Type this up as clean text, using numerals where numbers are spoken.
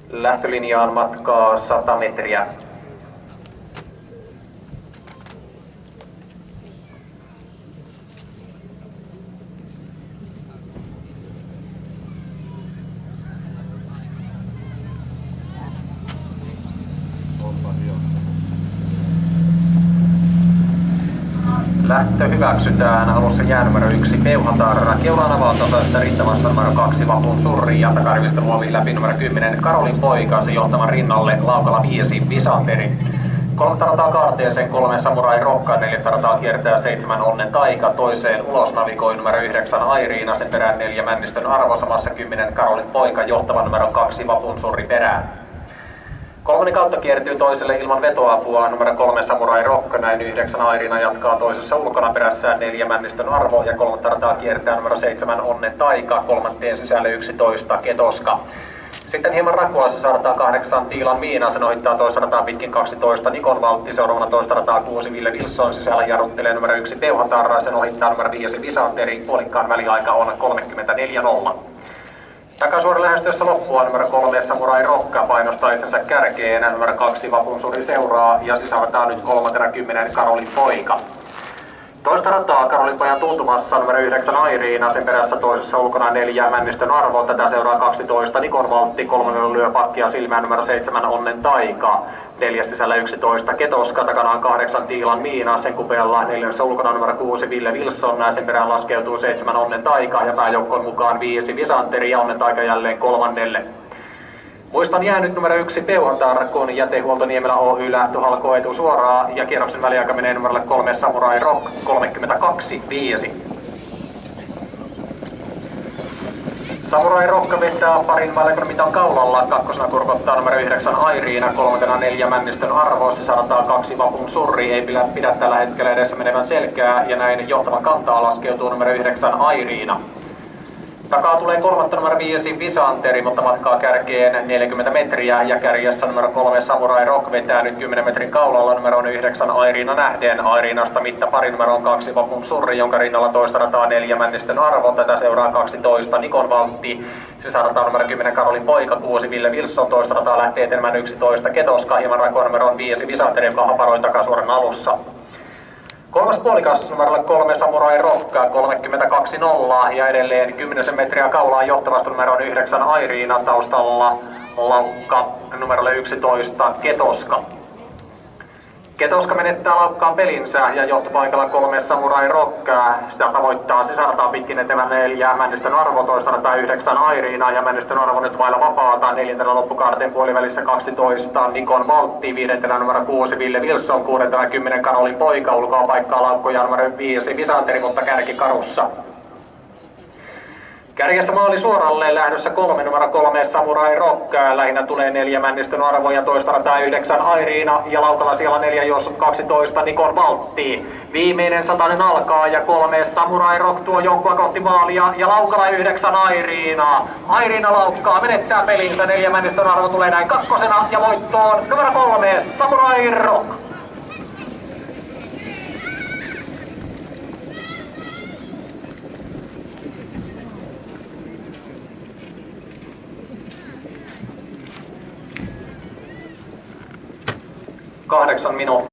Lähtölinjaan matkaa 100 metriä. Lähtö hyväksytään. Alussa jää numero 1 Peuhatarra. Keulaan avaustasoista rintamasta numero 2 Vapun Surri. Ja takarivistä luovi läpi numero 10 Karolin Poikasi johtavan rinnalle Laukala 5 Visanteri. 3 rataa kaarteeseen 3 Samurai Rokka, 4 rataa kiertää 7 Onnen Taika, toiseen ulos navigoi numero 9 Airiina, sen perään 4 Männistön Arvo, samassa 10 Karolin Poika, johtavan numero 2 Vapun Surri perään. 3 kautta kiertyy toiselle ilman vetoapua, numero 3 Samurai Rokka, näin 9 Airiina jatkaa toisessa ulkona perässään 4 Männistön Arvo ja 3 rataa kiertää numero 7 Onnen Taika, kolmanteen sisälle 11 Ketoska. Sitten hieman rakoa se saadaan 8 Tiilan Miina, sen ohittaa toista rataa pitkin 12 Nikon Valtti, seuraavana toista rataa 6 Ville Wilson, sisällä jarruttelee numero 1 Peuhatarra, sen ohittaa numero 5 Visanteri, puolikkaan väliaika on 34.0. Takasuori lähestyessä loppua numero 3 Samurai Rokka painostaa itsensä kärkeen, numero 2 Vapun Surri seuraa ja sisältää nyt 3.10 Karolin Poika. Toista rataa Karolin Pojan tuntumassa numero 9 Airiina, sen perässä toisessa ulkona 4 Männistön Arvo, tätä seuraa 12 Nikon Valtti, 3 lyö pakkia silmään numero 7 Onnen Taika, 4 sisällä 11 Ketoska, takanaan 8 Tiilan Miina, sen kupealla 4 ulkona numero 6 Ville Wilson, sen perään laskeutuu 7 Onnen Taika ja pääjoukkoon mukaan 5 Visanteri ja Onnen Taika jälleen kolmannelle. Muistan jäänyt numero 1 Peuhatarra, kun jätehuolto Niemelä Oy lähtö halkoo etusuoraa ja kierroksen väliaika menee numerolle 3 Samurai Rock 32.5. Samurai Rock vetää parin vaille mitan kaulalla, kakkosena kurkottaa numero 9 Airiina, 3.4 Männistön Arvo, se saadaan 2 Vapun Surri, ei pidä tällä hetkellä edessä menevän selkää ja näin johtavan kantaa laskeutuu numero 9 Airiina. Takaa tulee kolmatta numero 5 Visanteri, mutta matkaa kärkeen 40 metriä ja kärjessä numero 3 Samurai Rock vetää nyt 10 metrin kaulalla numero 9 Airiina nähden. Airiinasta mitta pari numero 2 Vapun Surri, jonka rinnalla toista rataa 4 Männistön Arvo, tätä seuraa 12 Nikon Valtti, sisärata numero 10 Karolin Poika, 6 Ville Wilson, toista rataa lähtee etenemään 11 Ketoska, hieman rakoa numero 5 Visanteri, joka haparoi takasuoran alussa. Kolmas puolikas numerolle 3 Samurai Rokka 32.0 ja edelleen 10 metriä kaulaan johtavasta numeron 9 Airiina, taustalla laukka numerolle 11 Ketoska. Ketoska menettää laukkaan pelinsä ja johtopaikalla 3 Samurai Rokka, sitä tavoittaa sisärataa pitkin etemään 4 Männistön Arvo, toista rataa 9 Airiina ja Männistön Arvo nyt vailla vapaata, 4. loppukaarteen puolivälissä 12 Nikon Valtti, 5. numero 6 Ville Wilson, 6. 10 Karolin Poika, ulkoa paikkaa laukkoja numero 5 Visanteri, mutta kärki karussa. Kärjessä maali suoralle lähdössä 3 numero 3 Samurai Rock, lähinnä tulee 4 Männistön Arvo ja toista rataa 9 Airiina ja laukalla siellä 4 juossut 12 Nikon Valtti. Viimeinen satanen alkaa ja 3 Samurai Rock tuo joukkoa kohti maalia ja laukalla 9 Airiina. Airiina laukkaa, menettää pelinsä, 4 Männistön Arvo tulee näin kakkosena ja voittoon numero 3 Samurai Rock. Kahdeksan minuuttia.